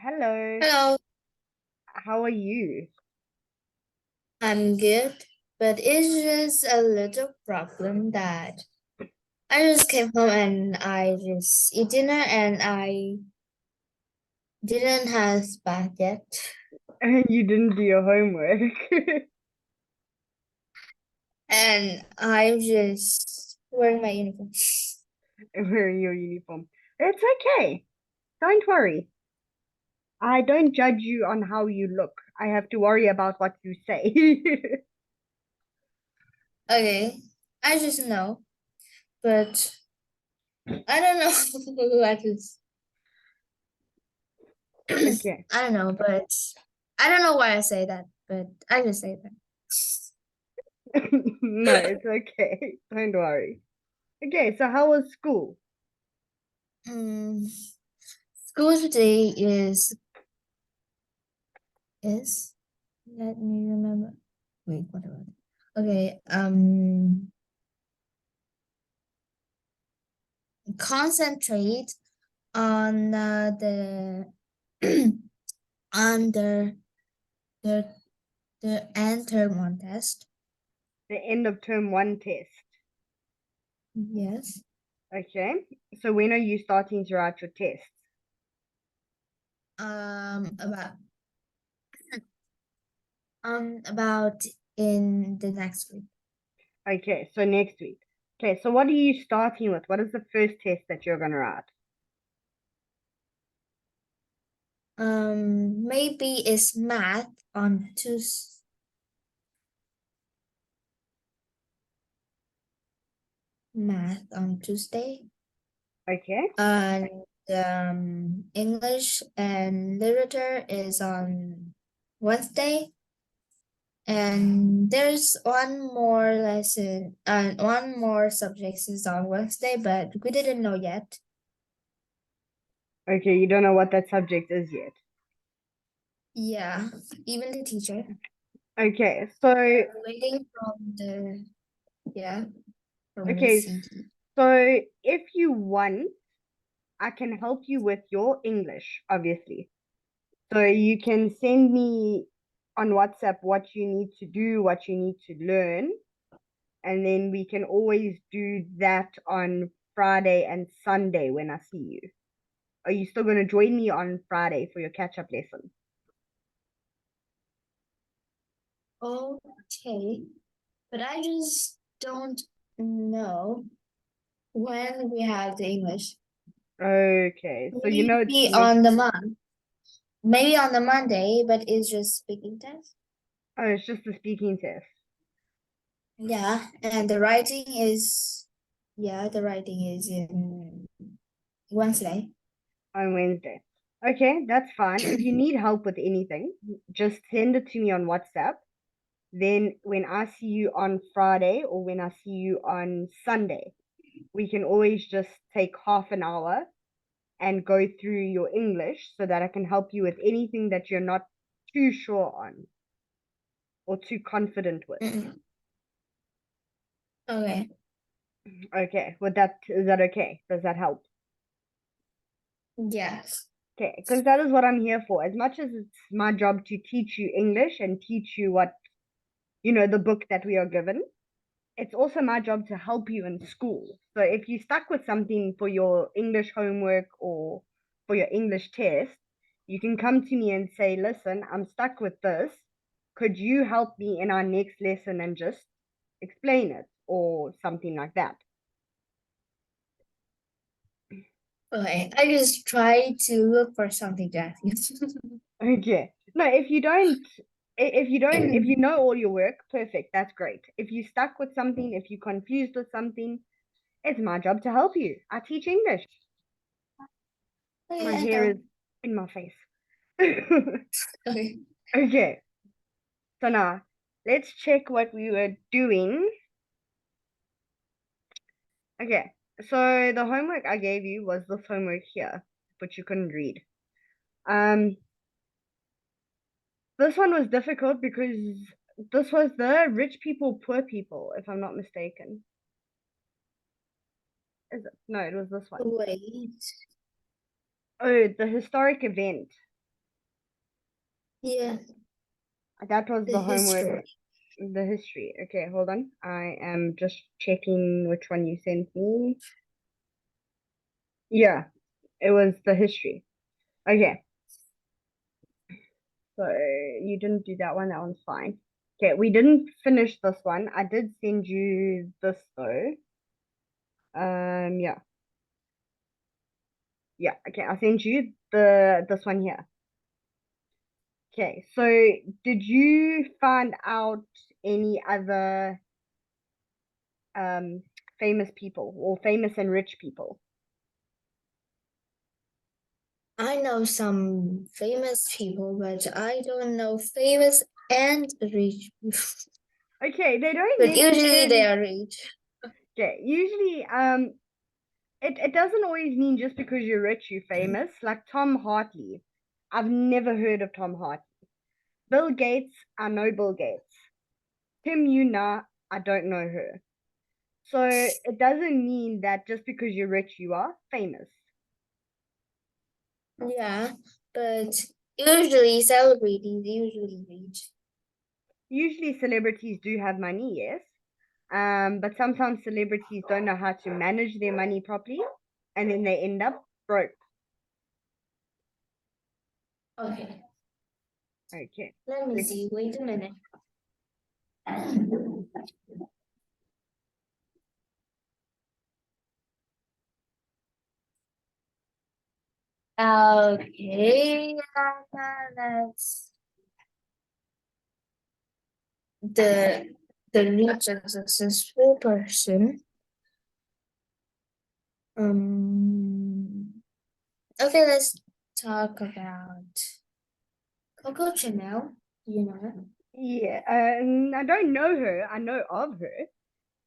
Hello, Hello, how are you? I'm good, but it's just a little problem that I just came home and I just eat dinner and I didn't have bath yet. You didn't do your homework. And I'm just wearing my uniform. Wearing your uniform. It's okay. Don't worry. I don't judge you on how you look. I have to worry about what you say. Okay, I just know, but I don't know what is. Okay. I don't know, but I don't know why I say that, but I just say No, that. it's okay. Don't worry. Okay, so how was school? Mm, School today is let me remember. Wait, what about it? Okay, concentrate on the on the the end term one test. The end of term one test. Yes. Okay. So when are you starting to write your tests? About about in the next week. Okay, so next week. Okay, so what are you starting with? What is the first test that you're gonna write? Maybe it's math on Tuesday. Okay. And English and literature is on Wednesday. And there's one more lesson and one more subject is on Wednesday, but we didn't know yet. Okay, you don't know what that subject is yet. Yeah, even the teacher. Okay, so We're waiting from the yeah from okay, Miss CD. so if you want, I can help you with your English, obviously. So you can send me on WhatsApp what you need to do, what you need to learn, and then we can always do that on Friday and Sunday when I see you. Are you still going to join me on Friday for your catch-up lesson? Okay, but I just don't know when we have the English. Okay, so you know it's Maybe next. on the month. Maybe on the Monday, but it's just speaking test. Oh, it's just the speaking test Yeah, and the writing is the writing is in Wednesday. on Wednesday. Okay, that's fine. If you need help with anything, just send it to me on WhatsApp. Then when I see you on Friday or when I see you on Sunday, we can always just take half an hour and go through your English so that I can help you with anything that you're not too sure on or too confident with. Mm-mm. Okay. Okay, with that, is that okay? Does that help? Yes. Okay, because that is what I'm here for. As much as it's my job to teach you English and teach you what, the book that we are given, it's also my job to help you in school. So if you're stuck with something for your English homework or for your English test, you can come to me and say, listen, I'm stuck with this. Could you help me in our next lesson and just explain it or something like that? Okay. I just try to look for something to ask you. Okay. No, if you know all your work, perfect. That's great. If you're stuck with something, if you're confused with something, it's my job to help you. I teach English. My Okay, I hair is know. in my face. Okay. Okay, so now let's check what we were doing. Okay, so the homework I gave you was this homework here, but you couldn't read. Um, this one was difficult because this was the rich people, poor people, if I'm not mistaken. Is it? No, it was this one. Wait. Oh, the historic event. Yeah, That was the the homework. history. The history. Okay, hold on. I am just checking which one you sent me. Yeah, it was the history. Okay, so you didn't do that one. That one's fine. Okay, we didn't finish this one. I did send you this though. Yeah. Yeah, okay, I sent you this one here. Okay, so did you find out any other famous people or famous and rich people? I know some famous people, but I don't know famous and rich people. Okay, they don't But usually they necessarily. are rich. Okay, usually it doesn't always mean just because you're rich you're famous. Like Tom Hartley. I've never heard of Tom Hartley. Bill Gates, I know Bill Gates. Kim Yuna, I don't know her. So it doesn't mean that just because you're rich you are famous. Yeah, but usually celebrities usually rich. Usually celebrities do have money, yes. But sometimes celebrities don't know how to manage their money properly and then they end up broke. Okay, Okay. let me Like, see. Wait a minute. Okay, that's the rich and successful person. Um. Okay, let's talk about Coco Chanel. You know. yeah, I don't know her. I know of her.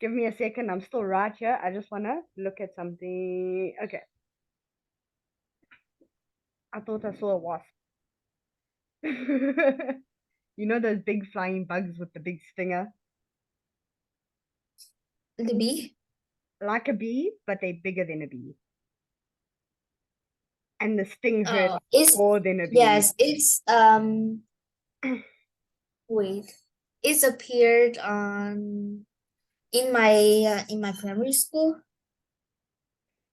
Give me a second. I'm still right here. I just want to look at something. Okay. I thought I saw a wasp. You know those big flying bugs with the big stinger? The bee? Like a bee, but they're bigger than a bee. And the sting hurts Oh, it's more than a bee. yes, it's wait. It's appeared on in my primary school.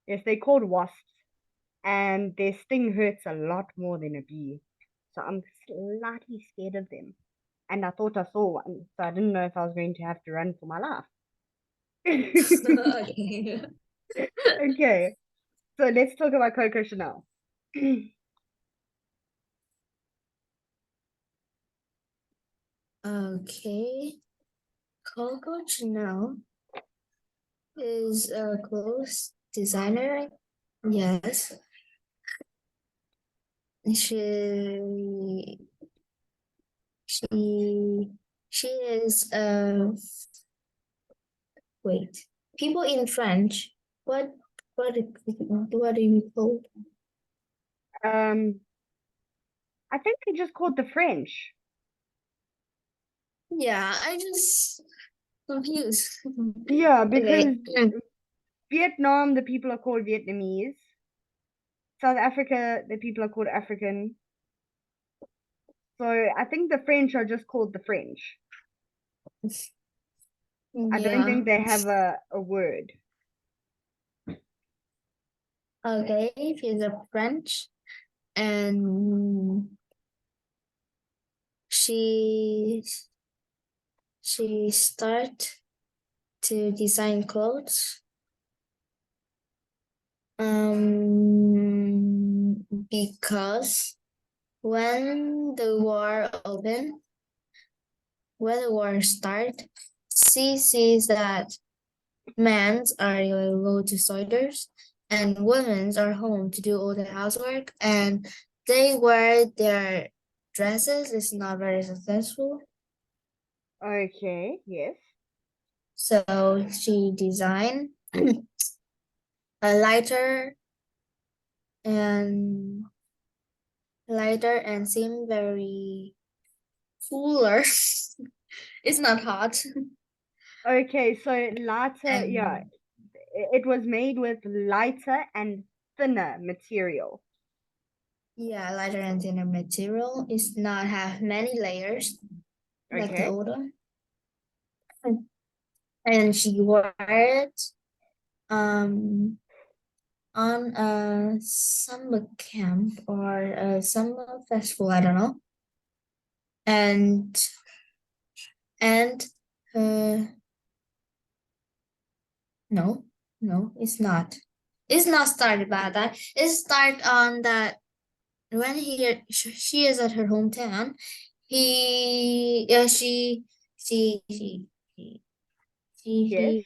Yes, they're called wasps. And their sting hurts a lot more than a bee. So I'm slightly scared of them. And I thought I saw one, so I didn't know if I was going to have to run for my life. Okay. Okay, so let's talk about Coco Chanel. Okay. Coco Chanel is a clothes designer. Yes. She she she is wait. People in French. What do you call? Um, I think they just called the French. Yeah, I just confused. Yeah, Okay. because Vietnam, the people are called Vietnamese. South Africa, the people are called African. So I think the French are just called the French. I don't Yeah. think they have a word. Okay, she's a French and she she start to design clothes because when the war opened, when the war start, she sees that men are go to soldiers and women are home to do all the housework and they wear their dresses is not very successful. Okay, yes. So she designed a and lighter and seem very cooler. It's not hot. Okay, so lighter, yeah, And it was made with lighter and thinner material. Yeah, lighter and thinner material. It's not have many layers like the Okay. older. And she wore it um on a summer camp or a summer festival, I don't know. And and uh no, no, it's not. It's not started by that. It start on that when she is at her hometown. He she Yes.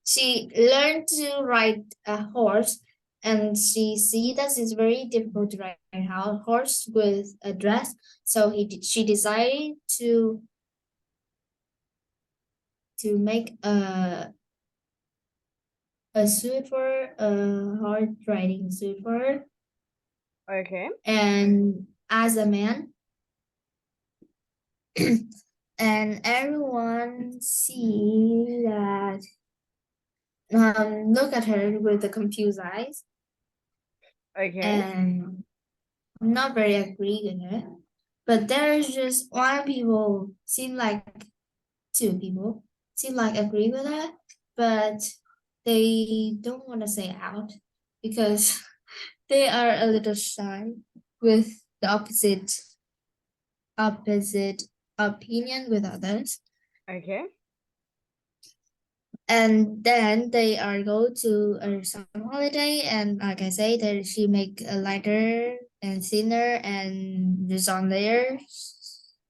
she learned to ride a horse, and she see that it's very difficult to ride a horse with a dress. So she decided to make a suit for her, a horse riding suit for her. Okay. And as a man, and everyone see that look at her with the confused eyes, Okay. and I'm not very agree with it. But there's just one people seem like two people seem like agree with that, but they don't want to say out because they are a little shy with the opposite opinion with others. Okay. And then they are go to a summer holiday, and like I say, that she make a lighter and thinner and just on their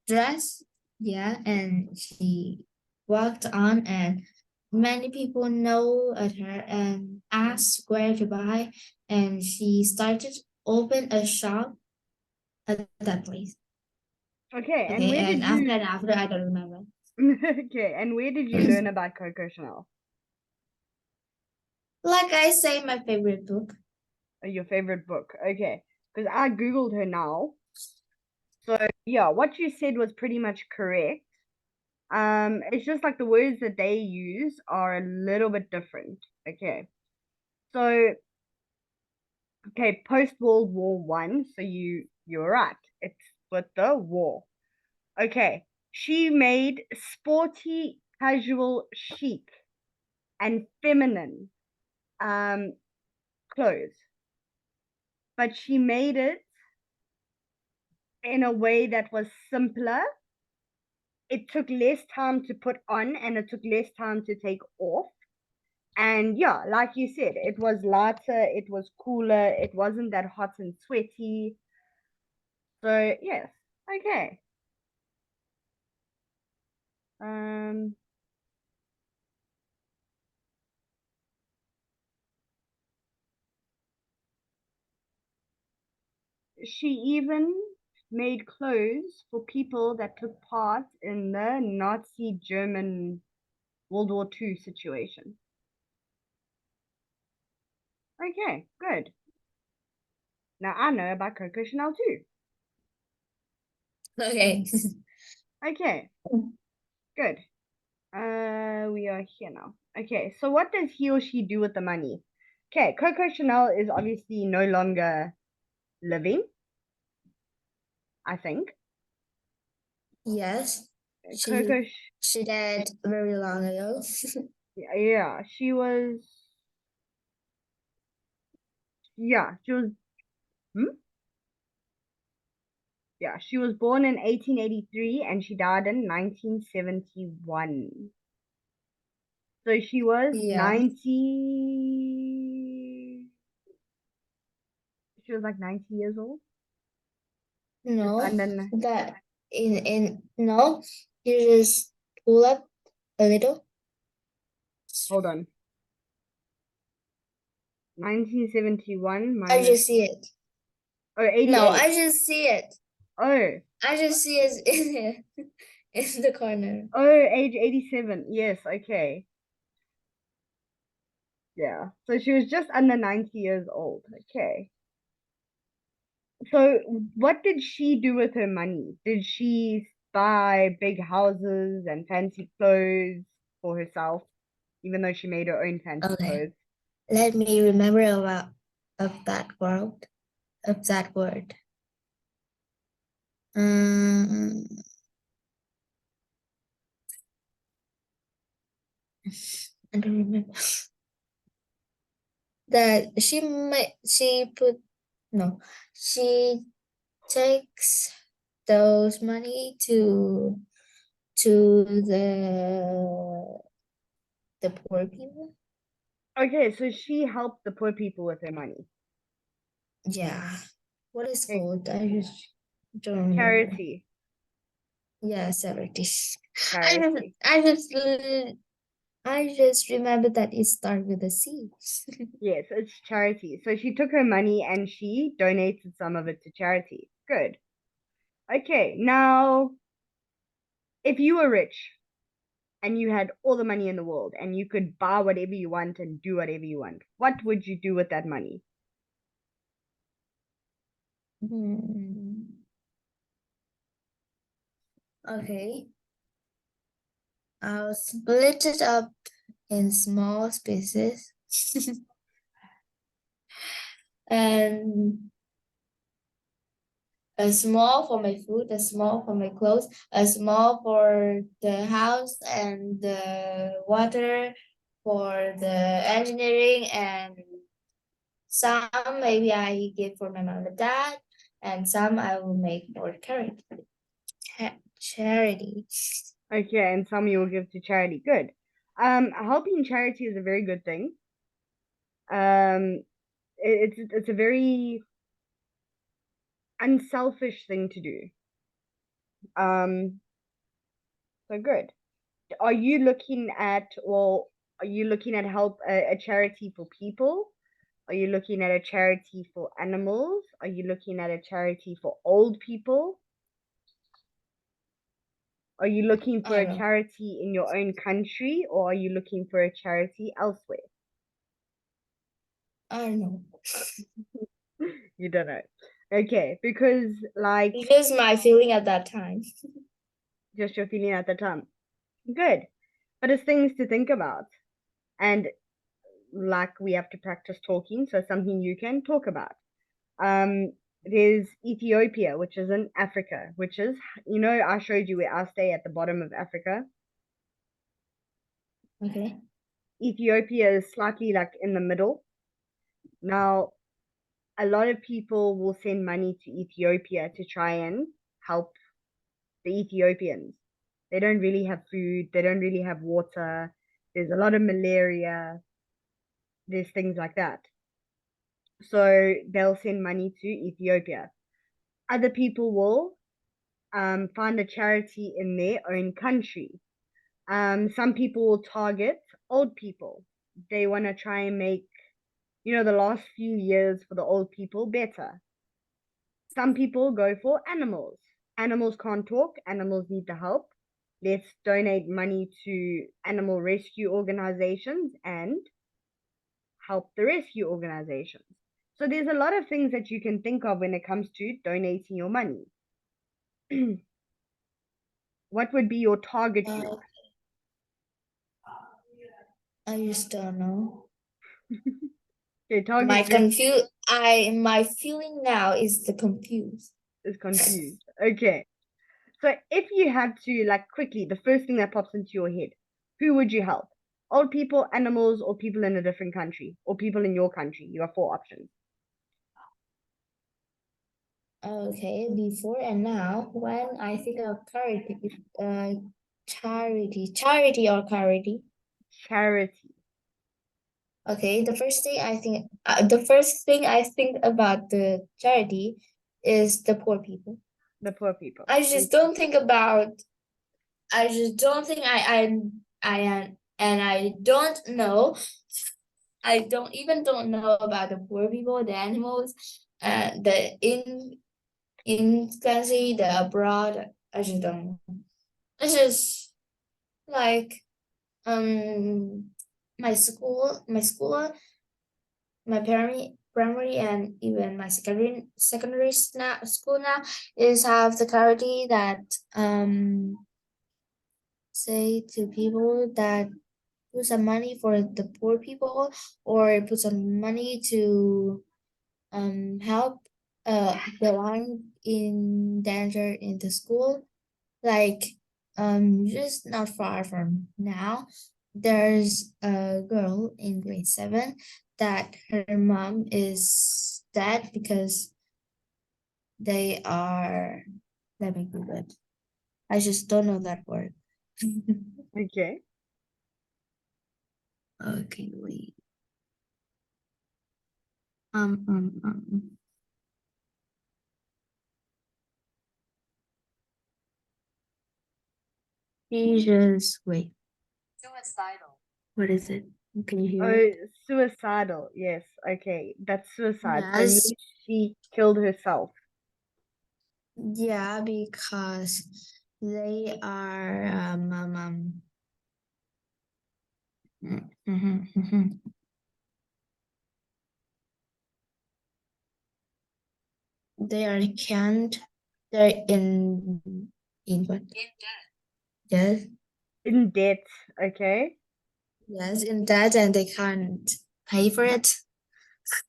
dress. Yeah, and she walked on, and many people know at her and asked where to buy, and she started open a shop at that place. Okay. And Okay, where did and after you and after I don't remember. okay, and where did you learn about Coco Chanel? Like I say, my favorite book. Your favorite book? Okay. Because I Googled her now. So yeah, what you said was pretty much correct. It's just like the words that they use are a little bit different. Okay. So okay, post World War One. So you're right. It's with the war. Okay. She made sporty, casual, chic, and feminine clothes. But she made it in a way that was simpler. It took less time to put on and it took less time to take off. And yeah, like you said, it was lighter, it was cooler, it wasn't that hot and sweaty. So yes, okay. Um, she even made clothes for people that took part in the Nazi German World War II situation. Okay, good. Now I know about Coco Chanel too. Okay. Okay, good. We are here now. Okay, so what does he or she do with the money? Okay, Coco Chanel is obviously no longer living, I think. Yes, Coco, she died very long ago. yeah, she was, yeah, she was, hmm? Yeah, she was born in 1883 and she died in 1971. So she was Yeah. 90, she was like 90 years old, just No, under, that in no, you just pull up a little. hold on, 1971 I minus, just see it. oh, No, 88. I just see it. Oh, I just see it in here, in the corner. oh, age 87. Yes, okay. Yeah. So she was just under 90 years old. Okay. So what did she do with her money? Did she buy big houses and fancy clothes for herself, even though she made her own fancy Okay, clothes? let me remember about of that world. of that word. Um, I don't remember. That she put no, she takes those money to the poor people. Okay, so she helped the poor people with her money. Yeah. What is Okay, called? I just don't remember. charity. Yeah, charities. Charity. I just remember that it started with a C. Yes, it's charity. So she took her money and she donated some of it to charity. Good. Okay, now if you were rich and you had all the money in the world and you could buy whatever you want and do whatever you want, what would you do with that money? Okay. I'll split it up in small spaces. And a small for my food, a small for my clothes, a small for the house and the water, for the engineering, and some maybe I give for my mom and dad, and some I will make for charity. Okay, and some you will give to charity. Good. Helping charity is a very good thing. It's a very unselfish thing to do. So good. Are you looking at, well, are you looking at help a charity for people? Are you looking at a charity for animals? Are you looking at a charity for old people? Are you looking for I a don't know. charity in your own country or are you looking for a charity elsewhere? I don't know. You don't know. Okay, because like It's just my feeling at that time. just your feeling at the time. Good. But it's things to think about. And like we have to practice talking, so something you can talk about. There's Ethiopia, which is in Africa, which is, you know, I showed you where I stay at the bottom of Africa. Okay. Ethiopia is slightly like in the middle. Now, a lot of people will send money to Ethiopia to try and help the Ethiopians. They don't really have food, they don't really have water, there's a lot of malaria, there's things like that. So they'll send money to Ethiopia. Other people will find a charity in their own country. Some people will target old people. They want to try and make, you know, the last few years for the old people better. Some people go for animals. Animals can't talk, animals need the help. Let's donate money to animal rescue organizations and help the rescue organizations. So there's a lot of things that you can think of when it comes to donating your money. What would be your target group? I just don't know. Your target group My feeling now is the confused. is confused. Okay. So if you had to, like, quickly, the first thing that pops into your head, who would you help? Old people, animals, or people in a different country, or people in your country? You have four options. Okay, before and now, when I think of charity or charity. Charity. Okay, the first thing I think about the charity is the poor people. The poor people. I just don't think about. I just don't think I am, and I don't know. I don't know about the poor people, the animals, the in country, the abroad. I just don't know. It's just like my school, my primary and even my secondary school now is have the clarity that say to people that put some money for the poor people or put some money to help belong in danger in the school. Like, just not far from now, there's a girl in grade 7 that her mom is dead because they are, let me Google it. I just don't know that word. Okay. Okay, wait. Um, um, um. Jesus, wait. Suicidal. What is it? Can you hear Oh, it? suicidal. Yes. Okay. That's suicide. So it Yes. means she killed herself. Yeah, because they are they are can't they're in what? Yes, In debt. Okay. yes, in that and they can't pay for it.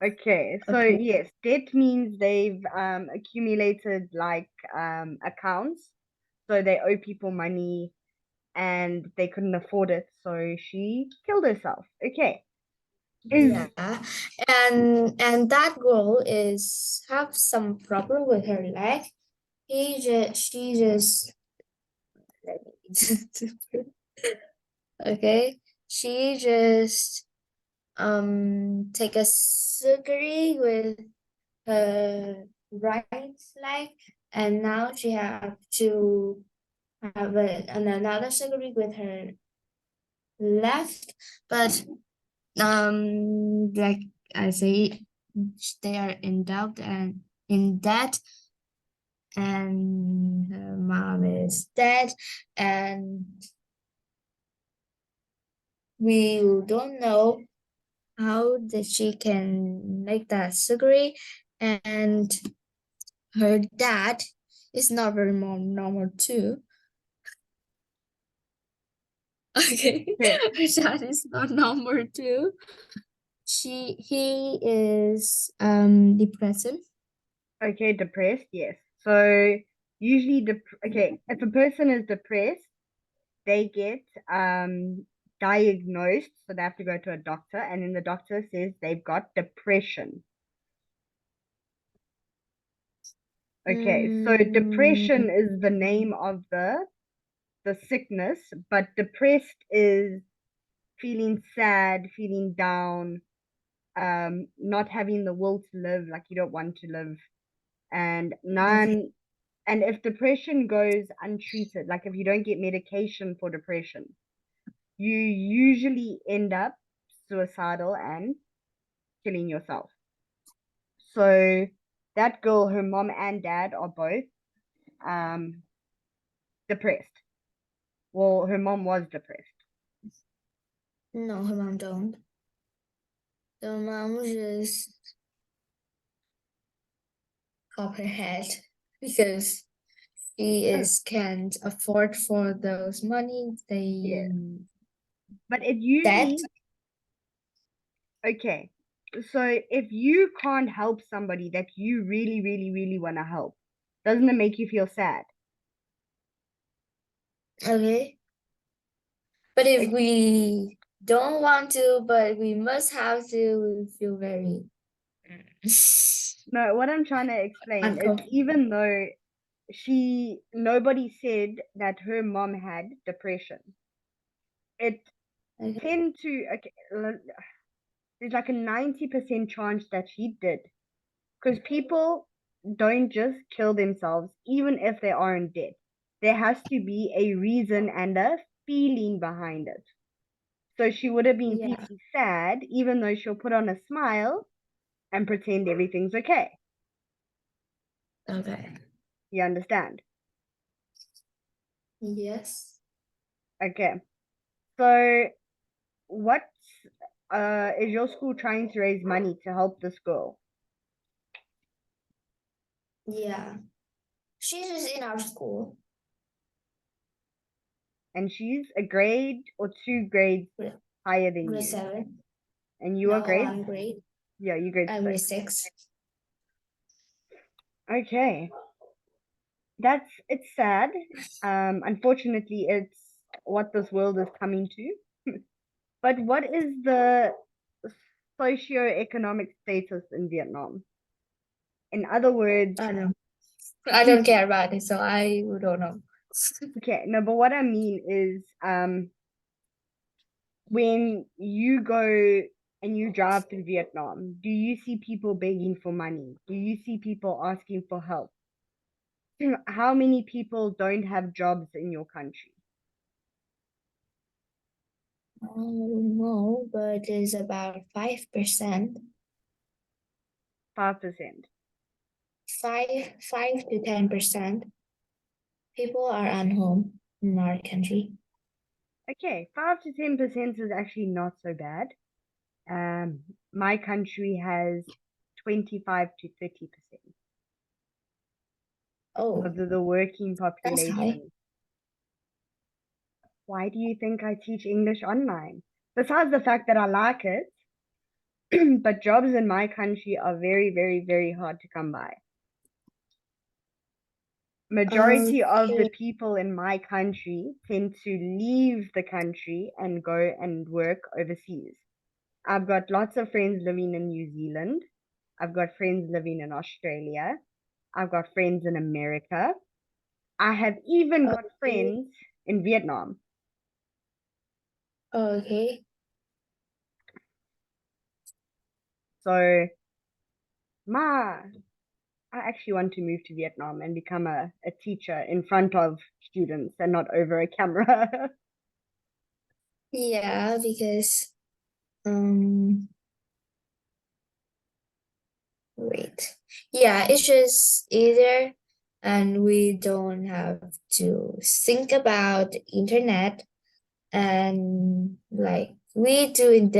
Okay. So Okay. yes, debt means they've accumulated like accounts. So they owe people money and they couldn't afford it. So she killed herself. Okay. Is Yeah. And that girl is have some problem with her leg. She just okay. She just take a surgery with her right leg, and now she have to have another surgery with her left. But like I say, they are in doubt and in debt, and her mom is dead, and we don't know how that she can make that surgery, and her dad is not very normal too. Okay, okay. her dad is not normal too. He is depressive. Okay, depressed, yes. So usually okay, if a person is depressed, they get diagnosed, so they have to go to a doctor, and then the doctor says they've got depression. Okay, so depression Mm, is the name of the sickness, but depressed is feeling sad, feeling down, not having the will to live, like you don't want to live, and okay. none. And if depression goes untreated, like if you don't get medication for depression, you usually end up suicidal and killing yourself. So that girl, her mom and dad are both um, depressed. Well, her mom was depressed. No, her mom don't. The mom just pop her head because she Oh, is can't afford for those money. yeah. They But it debt. usually, okay. So if you can't help somebody that you really, really, really want to help, doesn't it make you feel sad? Okay. But if Like, we don't want to, but we must have to, we feel very no, what I'm trying to explain is uncomfortable. even though nobody said that her mom had depression, it Okay. tend to, okay, there's like a 90% chance that she did. Because people don't just kill themselves, even if they aren't dead. There has to be a reason and a feeling behind it. So she would have been Yeah. feeling sad, even though she'll put on a smile and pretend everything's okay. Okay. You understand? Yes. Okay. So, what is your school trying to raise money to help this girl? Yeah. She's just in our school. And she's a grade or 2 grades Grade higher than grade you. 7. And you are No, grade? I'm grade. Yeah, you grade I'm grade six. 6. Okay. It's sad. Unfortunately, it's what this world is coming to. But what is the socio-economic status in Vietnam? In other words, I don't know. I don't care about it, so I don't know. okay, no, but what I mean is, when you go and you drive through Vietnam, do you see people begging for money? Do you see people asking for help? How many people don't have jobs in your country? I don't know, but it's about 5%. 5%. 5 to 10% people are unhome in our country. Okay, 5 to 10% is actually not so bad. My country has 25 to 30% Oh, of the working that's high. population. Why do you think I teach English online? Besides the fact that I like it, but jobs in my country are very, very, very hard to come by. Majority of the Okay. people in my country tend to leave the country and go and work overseas. I've got lots of friends living in New Zealand. I've got friends living in Australia. I've got friends in America. I have even got Okay. friends in Vietnam. Okay. So my I actually want to move to Vietnam and become a teacher in front of students and not over a camera. Yeah, because um wait. Yeah, it's just either and we don't have to think about internet and like we do in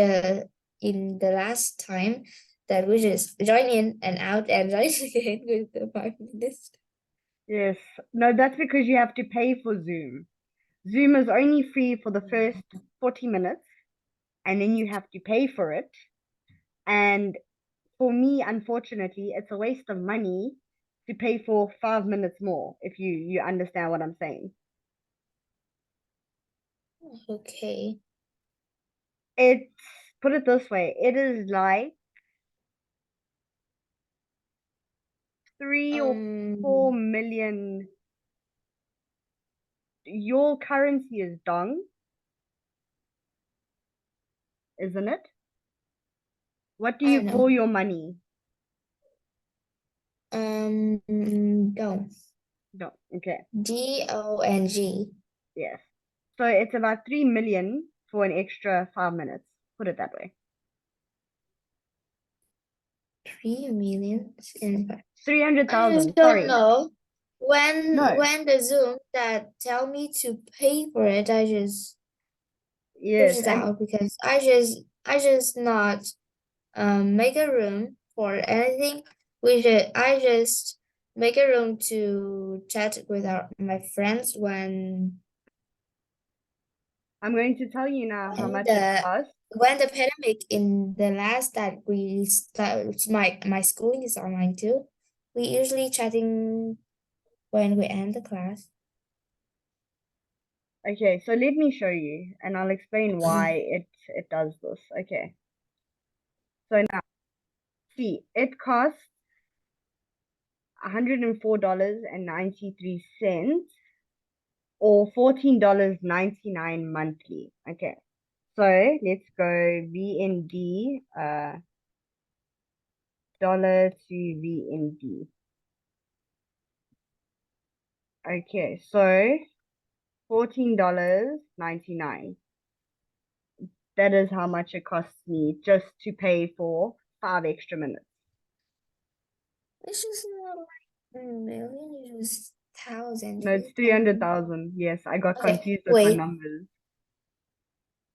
the last time that we just join in and out and join again with the 5 minutes. Yes. No, that's because you have to pay for Zoom. Zoom is only free for the first 40 minutes and then you have to pay for it. And for me, unfortunately, it's a waste of money to pay for 5 minutes more, if you understand what I'm saying. Okay. It's put it this way, it is like 3 or 4 million. Your currency is dong, isn't it? What do I you don't call know. your money? Dong. Dong. Okay. DONG. Yes. So it's about 3 million for an extra 5 minutes. Put it that way. 3 million in I just 300,000. don't Sorry. know. No. When the Zoom that tell me to pay for it, I just push Yes. it And out because I just not make a room for anything. I just make a room to chat with my friends I'm going to tell you now how when much it costs. the pandemic in the last that we start my schooling is online too. We usually chatting when we end the class. Okay, so let me show you and I'll explain why it does this. Okay. So now, see, it costs $104.93 or $14.99 monthly. Okay. So let's go VND, dollar to VND. Okay, so $14.99. That is how much it costs me just to pay for 5 extra minutes. It's just not like a million, it's just thousand, No, it's 3,000. 300,000. Yes, I got Okay, confused with my wait. numbers.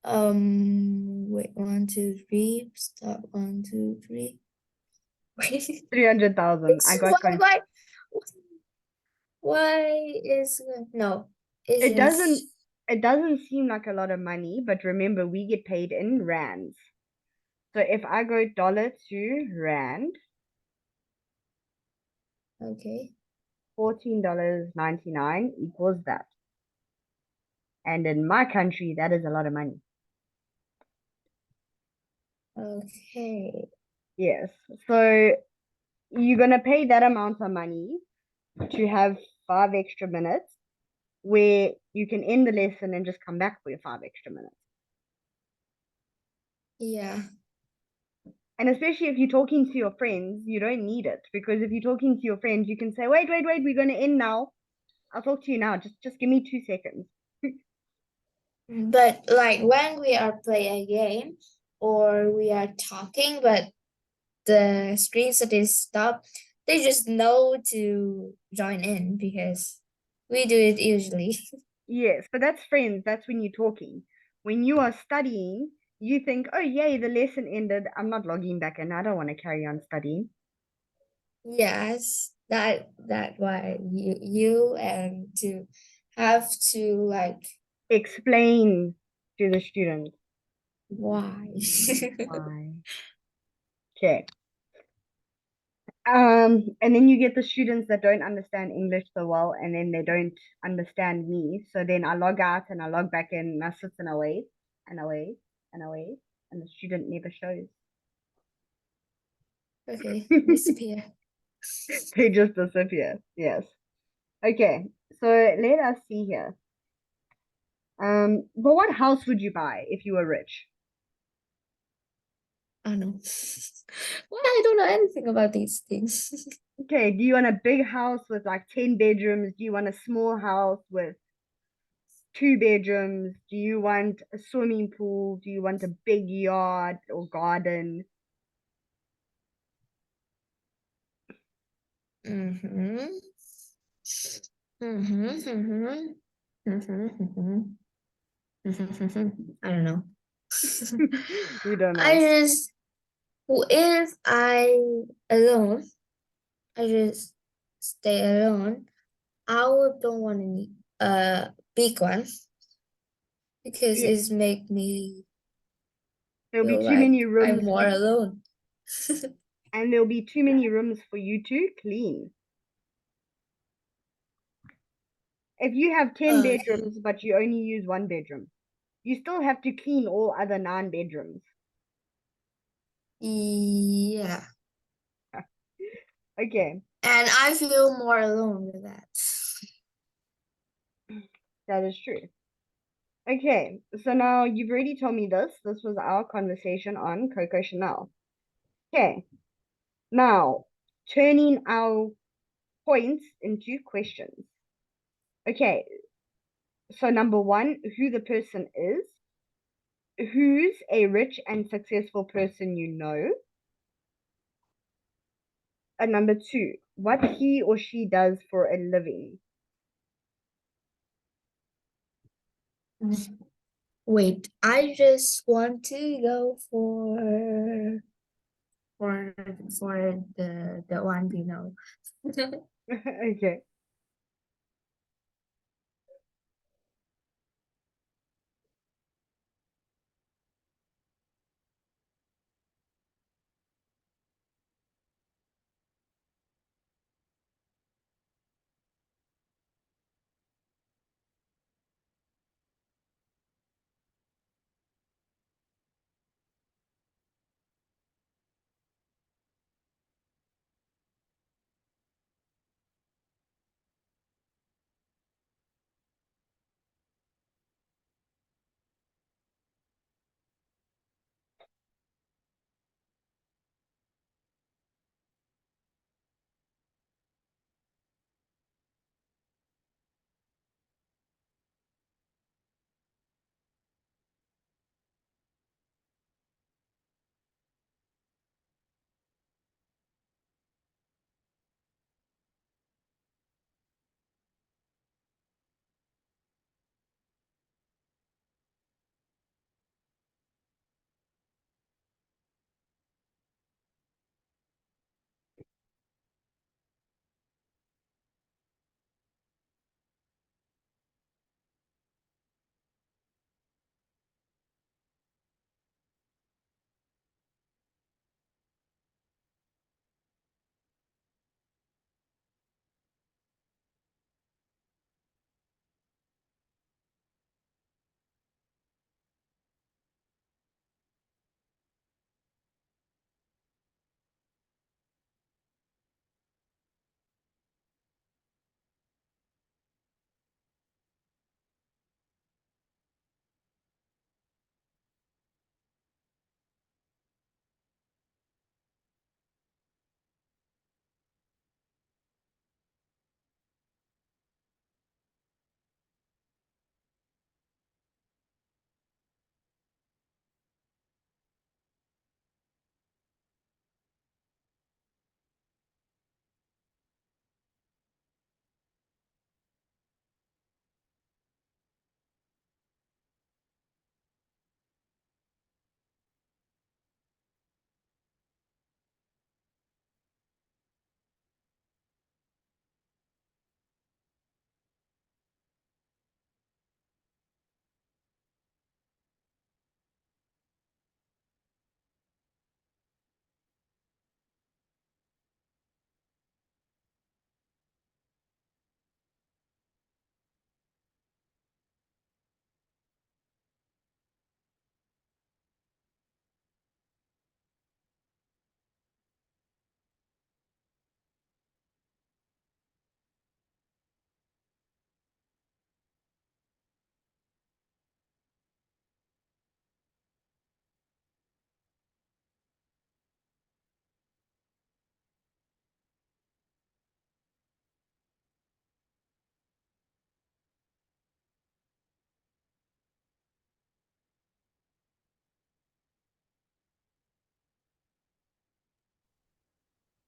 Wait, 1, 2, 3. Stop. 1, 2, 3. Wait. 300,000. I got confused. Why is no? It's It doesn't just it doesn't seem like a lot of money, but remember we get paid in rands. So if I go dollar to rand, Okay. $14.99 equals that. And in my country, that is a lot of money. Okay. Yes. So you're going to pay that amount of money to have 5 extra minutes where you can end the lesson and just come back for your 5 extra minutes. Yeah. And especially if you're talking to your friends, you don't need it, because if you're talking to your friends, you can say, wait, we're going to end now. I'll talk to you now. Just give me 2 seconds. But like when we are playing a game or we are talking, but the screen study stop, they just know to join in because we do it usually. Yes, but that's friends. That's when you're talking. When you are studying, you think, oh, yay, the lesson ended. I'm not logging back in. I don't want to carry on studying. Yes, that why you and to have to like Explain to the student why. why. Okay. And then you get the students that don't understand English so well, and then they don't understand me. So then I log out and I log back in and I sit and I wait and I wait and I wait, and the student never shows. Okay, disappear. They just disappear. Yes. Okay. So let us see here. But what house would you buy if you were rich? I know. Why I don't know anything about these things. Okay, do you want a big house with like 10 bedrooms? Do you want a small house with 2 bedrooms? Do you want a swimming pool? Do you want a big yard or garden? Mm-hmm. Mm-hmm. Mm-hmm. Mm-hmm. Mm-hmm. I don't know. You don't I know. just if I alone, I just stay alone. I would don't want any big one because Yeah, it's make me there'll be feel too many like rooms I'm for more you, alone. and there'll be too many rooms for you to clean. If you have 10 Uh, bedrooms but you only use 1 bedroom, you still have to clean all other 9 bedrooms. yeah, Okay, and I feel more alone with that. that is true. Okay, so now you've already told me this. This was our conversation on Coco Chanel. Okay, now turning our points into questions. Okay, so number one, who the person is, who's a rich and successful person you know, and number two, what he or she does for a living. Wait, I just want to go for the one we know. Okay.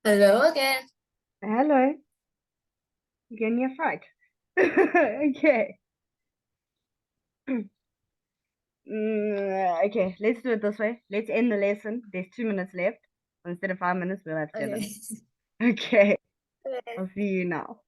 Hello again. Hello. You gave me a fright. Okay. Okay, let's do it this way. Let's end the lesson. There's 2 minutes left. Instead of 5 minutes, we'll have 7. Okay. Okay, Okay. I'll see you now.